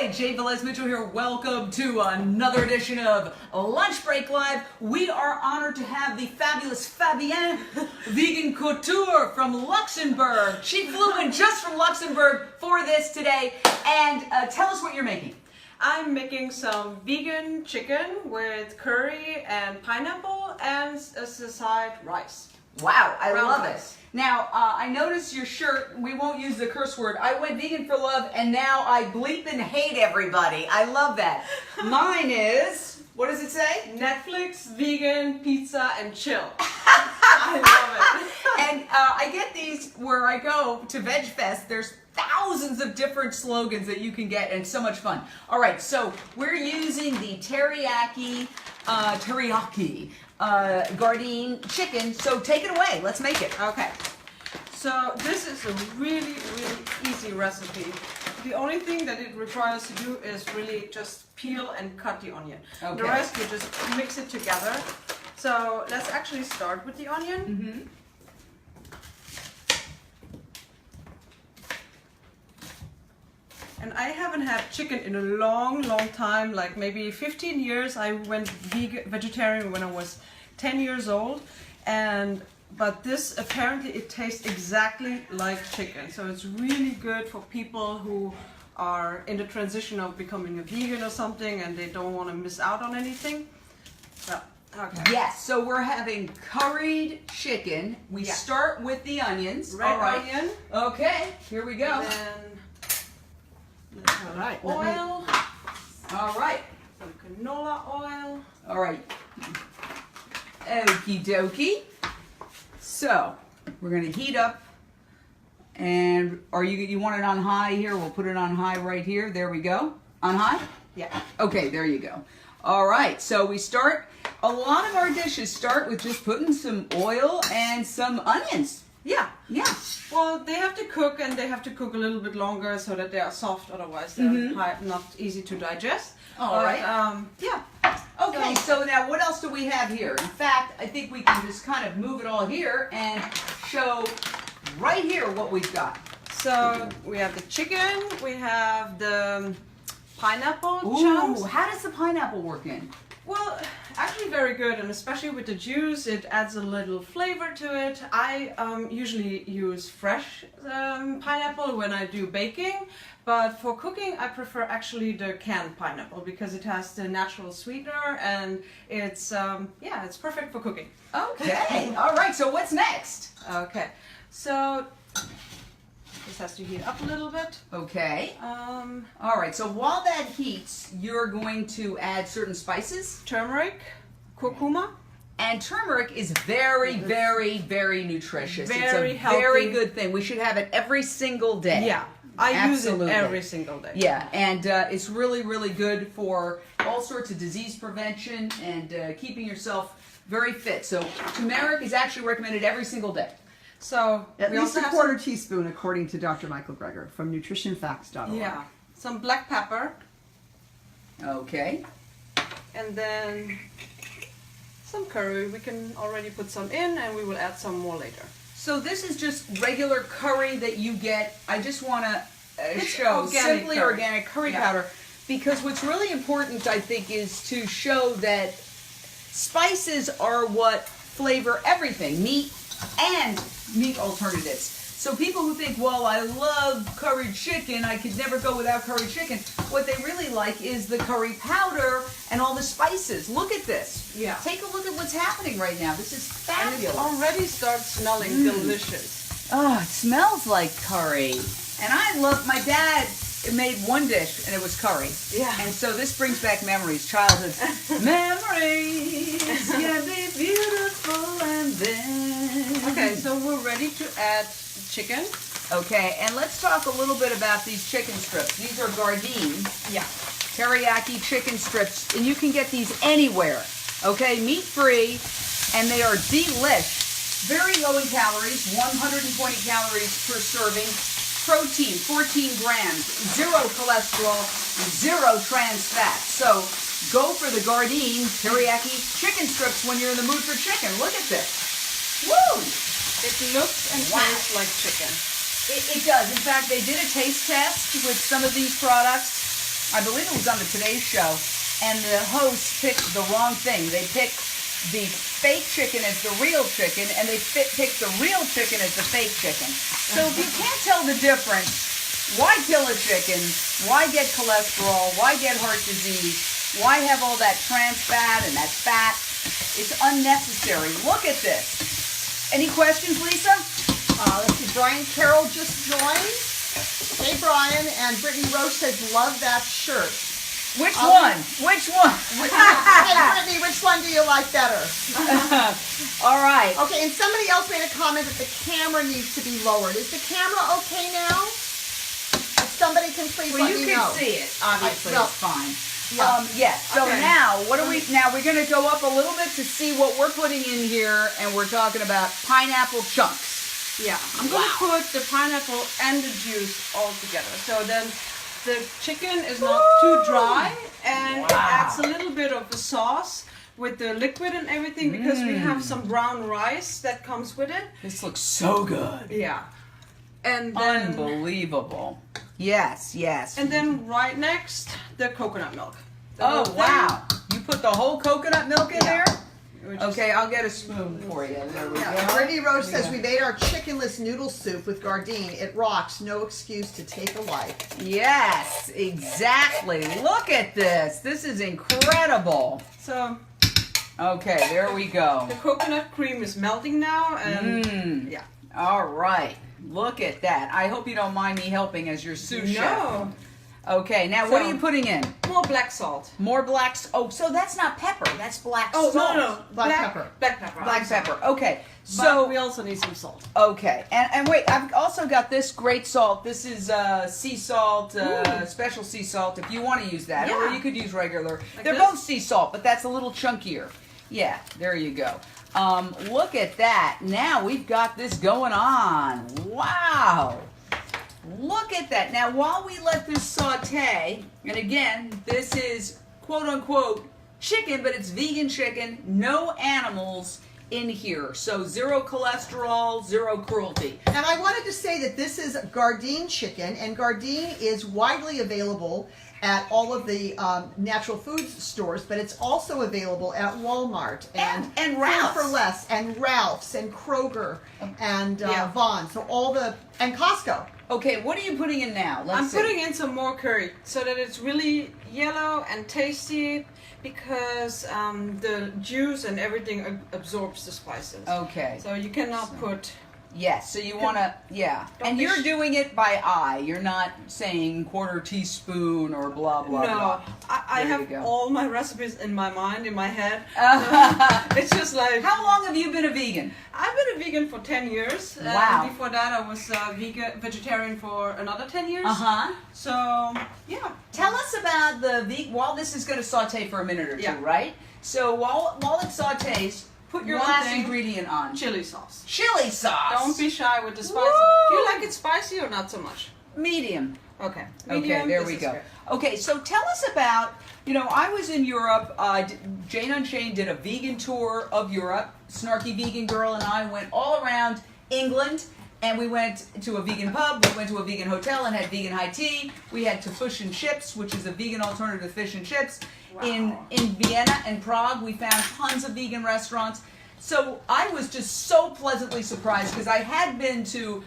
Hi, Jane Velez-Mitchell here. Welcome to another edition of Lunch Break Live. We are honored to have the fabulous Fabienne, vegan couture from Luxembourg. She flew in just from Luxembourg for this today. And tell us what you're making. I'm making some vegan chicken with curry and pineapple and as a side rice. Wow, I Brown love rice. it. Now, I noticed your shirt, we won't use the curse word. I went vegan for love, and now I bleep and hate everybody. I love that. Mine is, what does it say? Netflix, vegan, pizza, and chill. I love it. And I get these where I go to Veg Fest. There's thousands of different slogans that you can get, and it's so much fun. All right, so we're using the teriyaki Gardein chicken. So take it away. Let's make it. Okay, so this is a really easy recipe. The only thing that it requires to do is really just peel and cut the onion. Okay. The rest you just mix it together. So let's actually start with the onion. Mm-hmm. And I haven't had chicken in a long time, like maybe 15 years. I went vegetarian when I was 10 years old, but this apparently it tastes exactly like chicken. So it's really good for people who are in the transition of becoming a vegan or something and they don't want to miss out on anything. So, okay. Yes, so we're having curried chicken. We Yeah. start with the onions. Red All right. onion. Okay, here we go. And then All right. oil, All right. some canola oil. All right. Okie dokie. So we're gonna heat up, and you want it on high here? We'll put it on high right here. There we go. On high? Yeah. Okay, there you go. All right. So we start. A lot of our dishes start with just putting some oil and some onions. Yeah. Yeah. Well, they have to cook and they have to cook a little bit longer so that they are soft. Otherwise, they're not easy to digest. All right. Yeah. Okay, so now what else do we have here? In fact, I think we can just kind of move it all here and show right here what we've got. So we have the chicken. We have the pineapple Ooh, chunks. how does the pineapple work in? Well, actually very good, and especially with the juice, it adds a little flavor to it. I usually use fresh pineapple when I do baking, but for cooking I prefer actually the canned pineapple because it has the natural sweetener and it's it's perfect for cooking. Okay, all right, so what's next? Okay, so this has to heat up a little bit. Okay. All right, so while that heats, you're going to add certain spices. Turmeric, curcuma. And turmeric is very nutritious. Very it's a healthy. very good thing. We should have it every single day. Yeah, I Absolutely. use it every single day. Yeah, and it's really good for all sorts of disease prevention and keeping yourself very fit. So turmeric is actually recommended every single day. So At we least also a have quarter teaspoon, according to Dr. Michael Greger from nutritionfacts.org. Yeah, some black pepper, Okay. and then some curry. We can already put some in, and we will add some more later. So this is just regular curry that you get. I just want to show organic simply curry. organic curry Yeah. powder, because what's really important, I think, is to show that spices are what flavor everything, meat and meat alternatives. So people who think, well, I love curried chicken, I could never go without curried chicken, what they really like is the curry powder and all the spices. Look at this. Yeah. Take a look at what's happening right now. This is And fabulous. it already starts smelling delicious. Oh, it smells like curry. And I love, my dad made one dish and it was curry. Yeah. And so this brings back memories, childhood. Memories can be beautiful and then. Okay, so we're ready to add chicken. Okay, and let's talk a little bit about these chicken strips. These are Gardein Yeah. teriyaki chicken strips, and you can get these anywhere. Okay, meat-free, and they are delish. Very low in calories, 120 calories per serving. Protein, 14 grams, 0 cholesterol, 0 trans fat. So go for the Gardein teriyaki chicken strips when you're in the mood for chicken. Look at this. Woo! It looks and Wow. tastes like chicken. It does. In fact, they did a taste test with some of these products, I believe it was on the Today Show, and the host picked the wrong thing. They picked the fake chicken as the real chicken, and they picked the real chicken as the fake chicken. So if you can't tell the difference, why kill a chicken? Why get cholesterol? Why get heart disease? Why have all that trans fat and that fat? It's unnecessary. Look at this. Any questions, Lisa? Let's see, Brian Carroll just joined. Hey, Brian, and Brittany Roche says, love that shirt. Which one? Which one? Hey, Brittany, which one do you like better? All right. Okay, and somebody else made a comment that the camera needs to be lowered. Is the camera okay now? If somebody can please Well, let you me can know. see it. Obviously, Well, it's fine. yeah. Yes. So Okay. now, what are we? Now we're going to go up a little bit to see what we're putting in here, and we're talking about pineapple chunks. Yeah, I'm going to put the pineapple and the juice all together. So then the chicken is not too dry, and it adds a little bit of the sauce with the liquid and everything, because we have some brown rice that comes with it. This looks so good. Yeah. And then, Unbelievable. Yes, yes. and then right next, the coconut milk. The Oh, whole thing, wow. You put the whole coconut milk in there? which is- Okay, I'll get a spoon for you. There we Yeah, go. Brittany Roche says, we made our chickenless noodle soup with Gardein. It rocks. No excuse to take a life. Yes, exactly. Look at this. This is incredible. So Okay, there we go. the coconut cream is melting now, and Mmm. yeah. All right. Look at that. I hope you don't mind me helping as your sous chef. No, Okay, now what are So- you putting in? more black salt. More black. Oh, so that's not pepper. That's black Oh, salt. no. Black pepper. Black pepper. Black I'm sorry. pepper. Okay. So So we also need some salt. okay, and wait, I've also got this great salt. This is sea salt, special sea salt. If you want to use that, or Yeah. you could use regular. Like They're this? both sea salt, but that's a little chunkier. Yeah, there you go. Look at that. Now we've got this going on. Wow. Look at that. Now, while we let this saute, and again, this is quote unquote chicken, but it's vegan chicken, no animals in here. So zero cholesterol, zero cruelty. And I wanted to say that this is Gardein chicken, and Gardein is widely available at all of the natural foods stores, but it's also available at Walmart And Food Ralph's. for Less and Ralph's and Kroger and Yeah. Vaughn. So and Costco. Okay, what are you putting in now? Let's I'm see. putting in some more curry so that it's really yellow and tasty, because the juice and everything absorbs the spices. Okay. So you cannot put. Yes, so you want to, yeah. Don't And be you're sh- doing it by eye. You're not saying quarter teaspoon or blah, blah, No, blah. I There you have go. all my recipes in my mind, in my head. It's just like How long have you been a vegan? I've been a vegan for 10 years. Wow. Before that, I was vegetarian for another 10 years. Uh-huh. So yeah. Tell us about the vegan, while this is going to saute for a minute or two, Yeah. right? So while it sautés, put your One last thing- ingredient on. Chili sauce. Chili sauce. Don't be shy with the spice. Woo! Do you like it spicy or not so much? Medium. Okay. Okay, Medium, there this we is go. good. Okay, so tell us about, I was in Europe. Jane Unchained did a vegan tour of Europe. Snarky Vegan Girl and I went all around England, and we went to a vegan pub, we went to a vegan hotel and had vegan high tea. We had to fish and chips, which is a vegan alternative to fish and chips. In Vienna and Prague, we found tons of vegan restaurants. So I was just so pleasantly surprised, because I had been to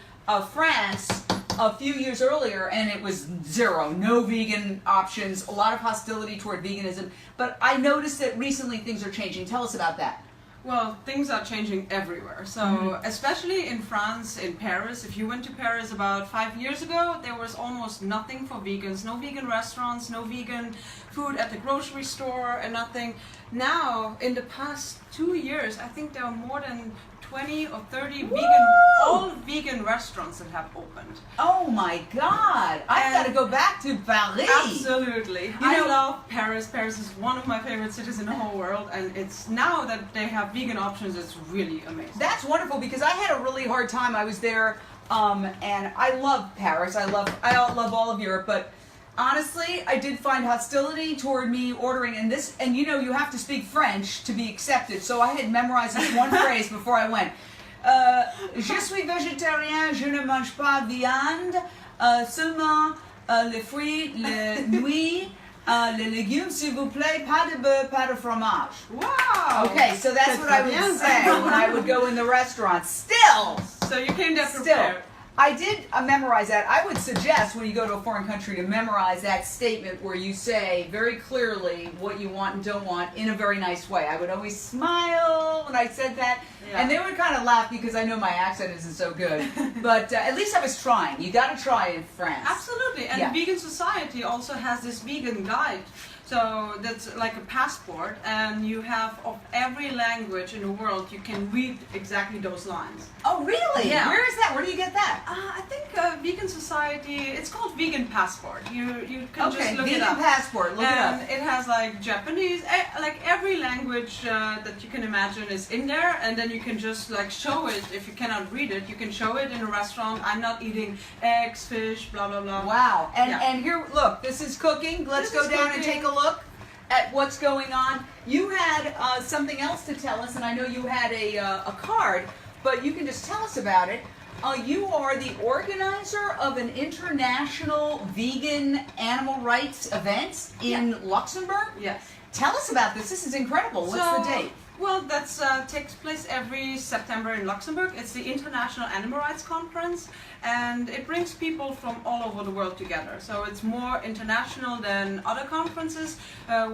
France a few years earlier, and it was zero, no vegan options, a lot of hostility toward veganism. But I noticed that recently things are changing. Tell us about that. Well, things are changing everywhere. So, especially in France, in Paris. If you went to Paris about 5 years ago, there was almost nothing for vegans. No vegan restaurants, no vegan food at the grocery store, and nothing. Now, in the past 2 years, I think there are more than 20 or 30 all vegan restaurants that have opened. Oh my God! I've got to go back to Paris. Absolutely. I love Paris. Paris is one of my favorite cities in the whole world, and it's now that they have vegan options, it's really amazing. That's wonderful, because I had a really hard time. I was there, and I love Paris. I love all of Europe, but honestly, I did find hostility toward me ordering this. And you have to speak French to be accepted. So I had memorized this one phrase before I went. Je suis végétarien, je ne mange pas viande, seulement les fruits, les nuits. Les légumes, s'il vous plaît, pas de beurre, pas de fromage. Wow. Okay, so that's what I would say when I would go in the restaurant. Still, So you came there still, prepared. I did memorize that. I would suggest when you go to a foreign country to memorize that statement where you say very clearly what you want and don't want in a very nice way. I would always smile when I said that, Yeah. and they would kind of laugh because I know my accent isn't so good. But at least I was trying. You got to try in France. Absolutely, and Yeah. Vegan Society also has this vegan guide. So that's like a passport, and you have of every language in the world, you can read exactly those lines. Oh, really? Yeah. Where is that? Where do you get that? I think Vegan Society, it's called Vegan Passport. You can Okay, just look vegan it up. passport. Look And it up. it has like Japanese, like every language that you can imagine is in there, and then you can just like show it. If you cannot read it, you can show it in a restaurant. I'm not eating eggs, fish, blah blah blah. Wow. And Yeah. and here, look, this is cooking. Let's This go is down and cooking. take a look at what's going on. You had something else to tell us, and I know you had a card, but you can just tell us about it. You are the organizer of an international vegan animal rights event in Luxembourg. Yes. Tell us about this. This is incredible. What's the date? Well, that takes place every September in Luxembourg. It's the International Animal Rights Conference, and it brings people from all over the world together. So it's more international than other conferences,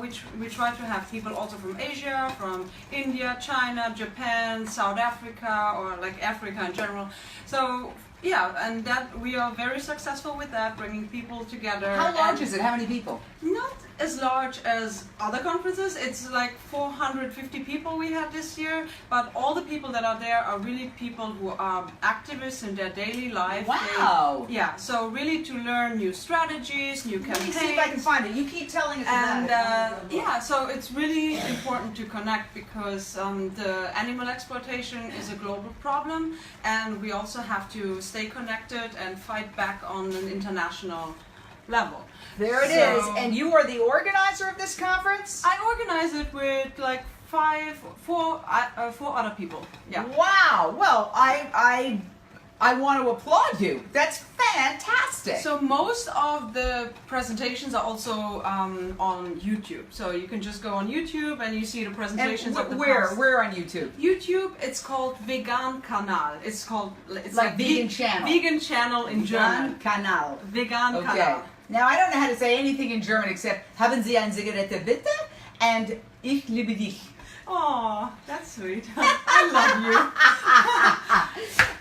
which we try to have people also from Asia, from India, China, Japan, South Africa, or like Africa in general. So yeah, and that we are very successful with that, bringing people together. How large and is it? How many people? Not as large as other conferences. It's like 450 people we had this year, but all the people that are there are really people who are activists in their daily life. Wow. Yeah, so really to learn new strategies, new Let campaigns. me see if I can find it. You keep telling us And about it. yeah, so it's really important to connect because the animal exploitation is a global problem, and we also have to stay connected and fight back on an international level. There it is. So- And you are the organizer of this conference? I organize it with like four other people. Yeah. Wow. Well, I want to applaud you. That's fantastic. So most of the presentations are also on YouTube. So you can just go on YouTube and you see the and presentations of the where? past. Where on YouTube? YouTube, it's called Vegan Kanal. It's Like vegan channel. Vegan channel in German. Kanal. Vegan Okay. Kanal. Now I don't know how to say anything in German except haben Sie eine Zigarette bitte? And ich liebe dich. Oh, that's sweet. I love you.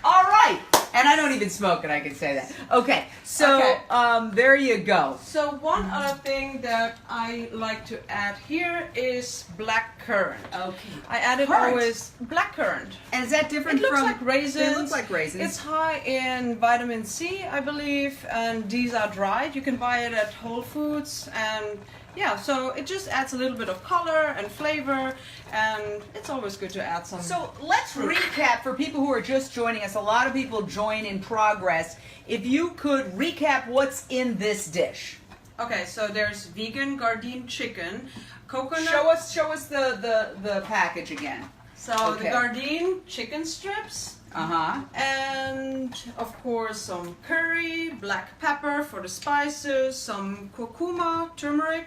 All right. And I don't even smoke, and I can say that. Okay. So Okay. there you go. So one other thing that I like to add here is black currant. Okay. I added Currant? always black currant. And is that different It looks from? like raisins. It looks like raisins. It's high in vitamin C, I believe, and these are dried. You can buy it at Whole Foods, and yeah, so it just adds a little bit of color and flavor, and it's always good to add some. So let's recap for people who are just joining us. A lot of people join in progress. If you could recap what's in this dish. Okay, so there's vegan Gardein chicken, coconut. Show us the package again. So Okay. the Gardein chicken strips. Uh-huh. And of course some curry, black pepper for the spices, some curcuma, turmeric,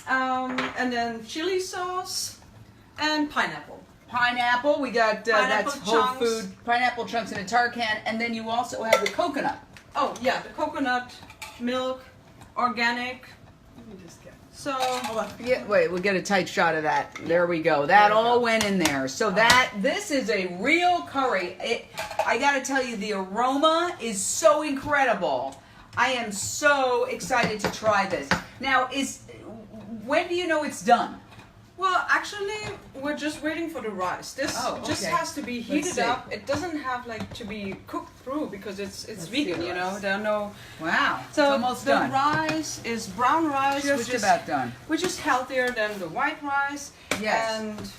and then chili sauce, and pineapple. Pineapple, we got Pineapple that's whole chunks. food pineapple chunks in a tar can, and then you also have the coconut. Oh yeah, the coconut milk, organic. Let me just get. So Yeah, wait, we'll get a tight shot of that. There we go. That There we all go. went in there. So this is a real curry. I got to tell you, the aroma is so incredible. I am so excited to try this. Now, when do you know it's done? well, actually, we're just waiting for the rice. This Oh, just okay. has to be Let's heated see. up. It doesn't have like to be cooked through because it's Let's vegan. see You the know, rice. there are no. Wow, So it's almost the done. rice is brown rice, Just which is about done. which is healthier than the white rice. Yes. And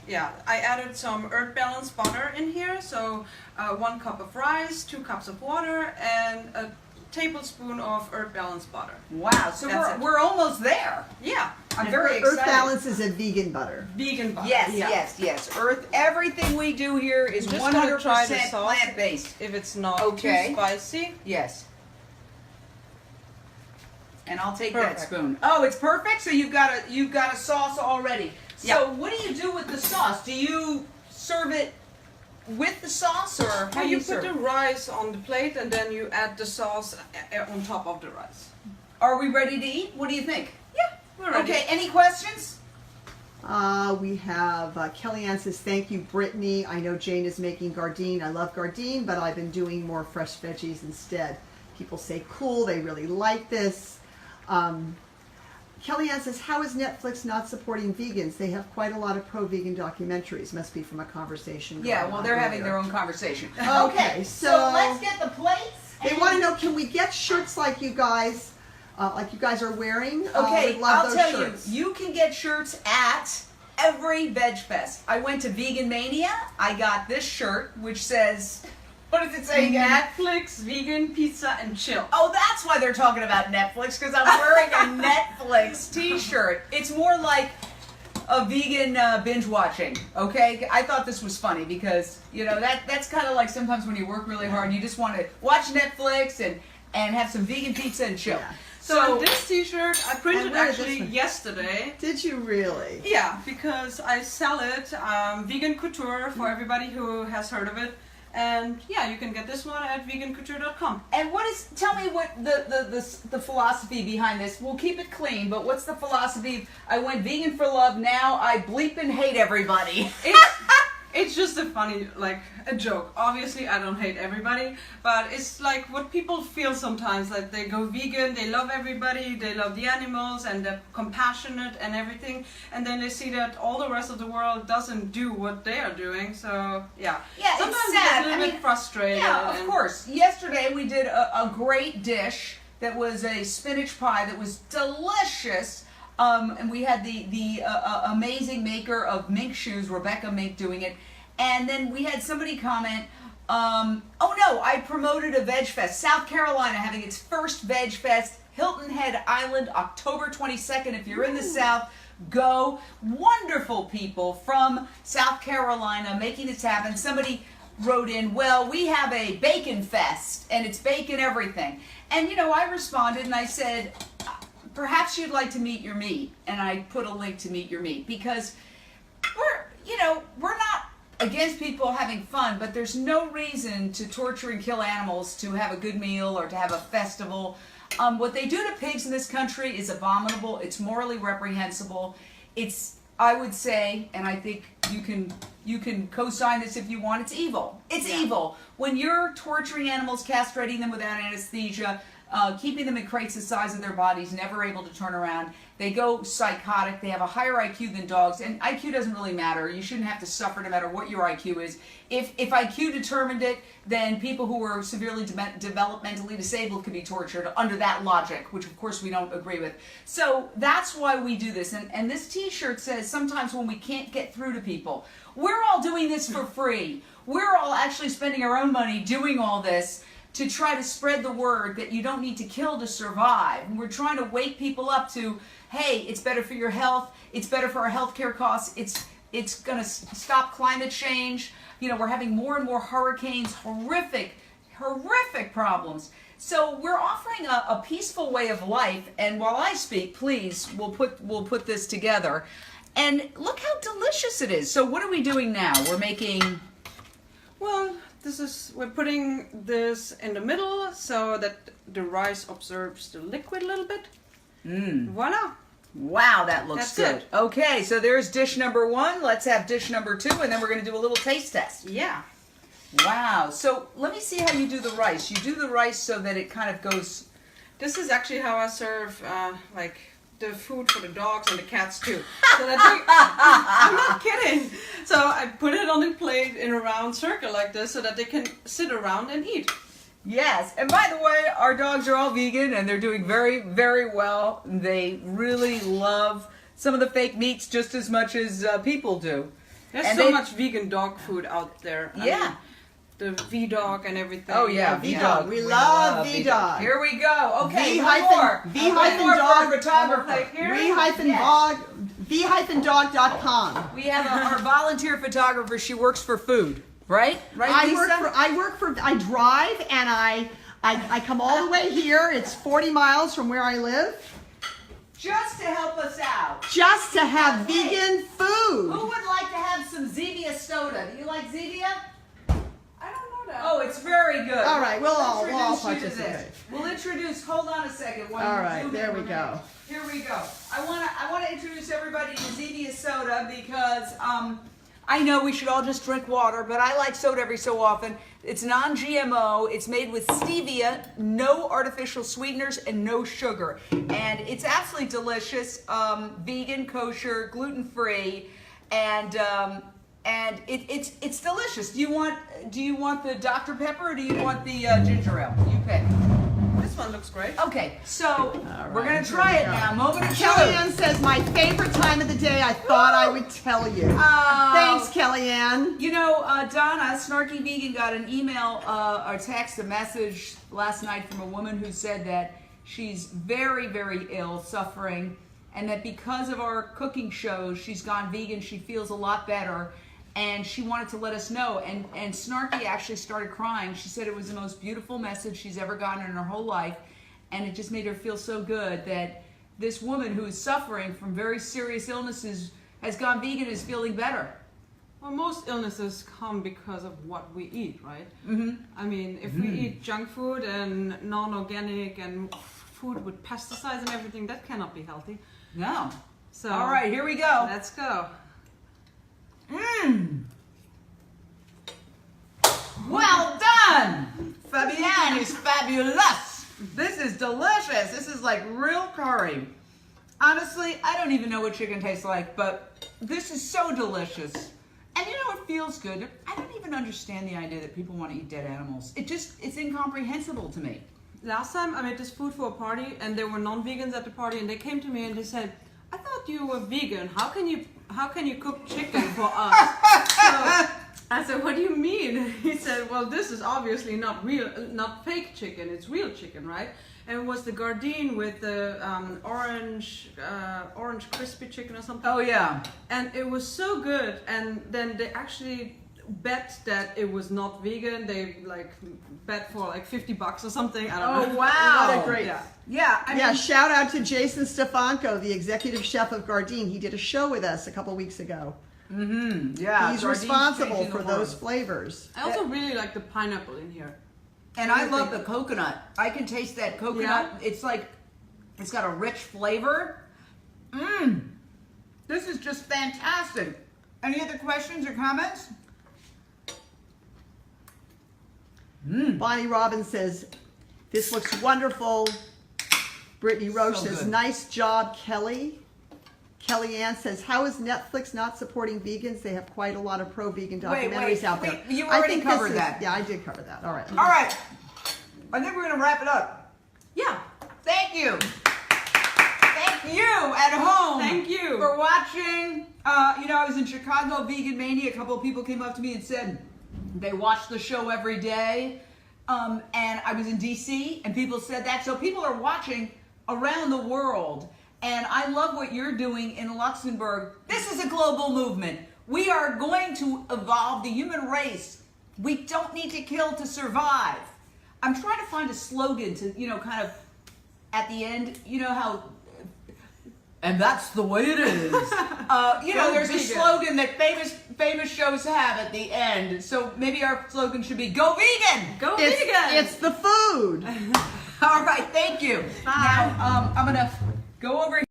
yeah, I added some earth balance butter in here. So 1 cup of rice, 2 cups of water, and a tablespoon of earth balance butter. Wow, so That's it. we're almost there. Yeah, I'm and very Earth excited. Balance is a vegan butter. vegan butter. Yes, yeah. yes. Earth. Everything we do here is I'm just gonna 100% try the sauce. plant-based. If it's not Okay. too spicy. Yes. And I'll take Perfect. that spoon. Oh, it's perfect. So you've got a sauce already. So Yeah. what do you do with the sauce? Do you serve it with the sauce, or how Well, do you you serve put the it? rice on the plate and then you add the sauce on top of the rice. Are we ready to eat? What do you think? Yeah, we're ready. Okay. Any questions? We have Kellyanne says, thank you, Brittany. I know Jane is making Gardein. I love Gardein, but I've been doing more fresh veggies instead. People say, cool, they really like this. Kellyanne says, how is Netflix not supporting vegans? They have quite a lot of pro-vegan documentaries. Must be from a conversation. Yeah. going Well, on they're having earlier. their own conversation. Okay, So let's get the plates. They want to know, can we get shirts like you guys are wearing? Okay, we'd love I'll those tell shirts. you can get shirts at every Veg Fest. I went to Vegan Mania. I got this shirt, which says, what does it say again? Netflix, vegan, pizza, and chill. Oh, that's why they're talking about Netflix, because I'm wearing a Netflix t-shirt. It's more like a vegan binge watching, okay? I thought this was funny because, you know, that's kind of like sometimes when you work really hard and you just want to watch Netflix and have some vegan pizza and chill. Yeah. So this t-shirt I printed And where is this actually one? yesterday. Did you really? Yeah, because I sell it, vegan couture, for everybody who has heard of it. And yeah, you can get this one at vegancouture.com. And tell me what the philosophy behind this. We'll keep it clean, but what's the philosophy? I went vegan for love, now I bleep and hate everybody. It's just a funny, like, a joke. Obviously, I don't hate everybody, but it's like what people feel sometimes. Like, they go vegan, they love everybody, they love the animals, and they're compassionate and everything. And then they see that all the rest of the world doesn't do what they are doing. So, yeah. Yeah, sometimes it's it gets sad. a little bit frustrated. Yeah, of and- course. Yesterday we did a great dish that was a spinach pie that was delicious. And we had the amazing maker of mink shoes, Rebecca Mink, doing it. And then we had somebody comment, oh no, I promoted a Veg Fest. South Carolina having its first Veg Fest, Hilton Head Island, October 22nd. If you're in the South, go. Wonderful people from South Carolina making this happen. Somebody wrote in, well, we have a bacon fest, and it's bacon everything. And, you know, I responded and I said, perhaps you'd like to meet your meat. And I put a link to Meet Your Meat, because we're not against people having fun, but there's no reason to torture and kill animals to have a good meal or to have a festival. What they do to pigs in this country is abominable. It's morally reprehensible. It's, I would say, and I think you can co-sign this if you want, it's evil. It's evil. When you're torturing animals, castrating them without anesthesia, keeping them in crates the size of their bodies, never able to turn around, they go psychotic. They have a higher IQ than dogs, and IQ doesn't really matter. You shouldn't have to suffer no matter what your IQ is. If IQ determined it, then people who are severely developmentally disabled could be tortured under that logic, which of course we don't agree with. So that's why we do this. And this t-shirt says, sometimes when we can't get through to people, we're all doing this for free. We're all actually spending our own money doing all this to try to spread the word that you don't need to kill to survive. And we're trying to wake people up to, hey, it's better for your health, it's better for our healthcare costs, it's going to stop climate change. You know, we're having more and more hurricanes, horrific problems. So we're offering a peaceful way of life, and while I speak, please, we'll put this together. And look how delicious it is. So what are we doing now? We're making... Well, we're putting this in the middle so that the rice absorbs the liquid a little bit. Voila. Wow, that looks That's good. Okay, so there's dish number 1. Let's have dish number 2, and then we're going to do a little taste test. Yeah. Wow. So let me see how you do the rice. You do the rice so that it kind of goes... This is actually how I serve, like, the food for the dogs and the cats too. So that I'm not kidding. So I put it on the plate in a round circle like this so that they can sit around and eat. Yes. And by the way, our dogs are all vegan, and they're doing very, very well. They really love some of the fake meats just as much as people do. There's And so much vegan dog food out there. I Yeah. mean, the V-Dog and everything. Oh yeah, V-Dog. We love V-Dog. Here we go. Okay, V one hyphen- more. V One hyphen more dog- for our photographer. Like here? v-dog.com. We have our volunteer photographer. She works for food, right? Right, Lisa? I drive and I come all the way here. It's 40 miles from where I live Just to help us out. just to have Okay. vegan food. Who would like to have some Zevia soda? Do you like Zevia? I don't know that. Oh, it's very good. All right, we'll all Introduce you to participate. this. We'll introduce. Hold on a second. while All you right, zoom there in we for a go. minute. Here we go. I wanna introduce everybody to Zevia soda because I know we should all just drink water, but I like soda every so often. It's non-GMO. It's made with stevia, no artificial sweeteners, and no sugar. And it's absolutely delicious. Vegan, kosher, gluten-free, and it's delicious. Do you want the Dr. Pepper or do you want the ginger ale? You pick. This one looks great. Okay, so we're right, gonna try here it we go. now. Moment of truth. Kellyanne says, my favorite time of the day, I thought I would tell you. Oh. Thanks, Kellyanne. You know, Donna, Snarky Vegan, got an email or text, a message last night from a woman who said that she's very, very ill, suffering, and that because of our cooking shows, she's gone vegan. She feels a lot better, and she wanted to let us know. And Snarky actually started crying. She said it was the most beautiful message she's ever gotten in her whole life, and it just made her feel so good that this woman who is suffering from very serious illnesses has gone vegan and is feeling better. Well, most illnesses come because of what we eat, right? Mm-hmm. I mean, if we eat junk food and non-organic and food with pesticides and everything, that cannot be healthy. No. So, All right, here we go. let's go. Well done! Fabienne is fabulous. This is delicious. This is like real curry. Honestly, I don't even know what chicken tastes like, but this is so delicious. And you know, it feels good. I don't even understand the idea that people want to eat dead animals. It's incomprehensible to me. Last time I made this food for a party and there were non-vegans at the party and they came to me and they said, I thought you were vegan. How can you cook chicken for us? So I said, what do you mean? He said, well, this is obviously not fake chicken. It's real chicken, right? And it was the Gardein with the orange crispy chicken or something. Oh yeah. And it was so good. And then they actually bet that it was not vegan. They bet for like $50 or something. I don't know. Wow. What a great. Yeah. Yeah. I Yeah, mean, shout out to Jason Stefanko, the executive chef of Gardein. He did a show with us a couple weeks ago. yeah. He's Gardein's responsible changing for the those world. flavors. I also really like the pineapple in here. And I love the coconut. I can taste that coconut. Yeah. It's like, it's got a rich flavor. This is just fantastic. Any other questions or comments? Bonnie Robbins says, this looks wonderful. Brittany Roche So says, good. nice job, Kelly. Kellyanne says, how is Netflix not supporting vegans? They have quite a lot of pro-vegan documentaries out there. you I already think this covered is- that. Yeah, I did cover that. All right. All right. I think we're going to wrap it up. Yeah. Thank you. Thank you at home. Thank you. For watching. You know, I was in Chicago, Vegan Mania. A couple of people came up to me and said they watch the show every day. And I was in DC and people said that. So people are watching around the world. And I love what you're doing in Luxembourg. This is a global movement. We are going to evolve the human race. We don't need to kill to survive. I'm trying to find a slogan to, you know, kind of at the end, you know how, and that's the way it is. You know, there's a vegan. slogan that famous shows have at the end. So maybe our slogan should be "Go vegan." Go vegan. It's the food. All right, thank you. Bye. Now, I'm gonna go over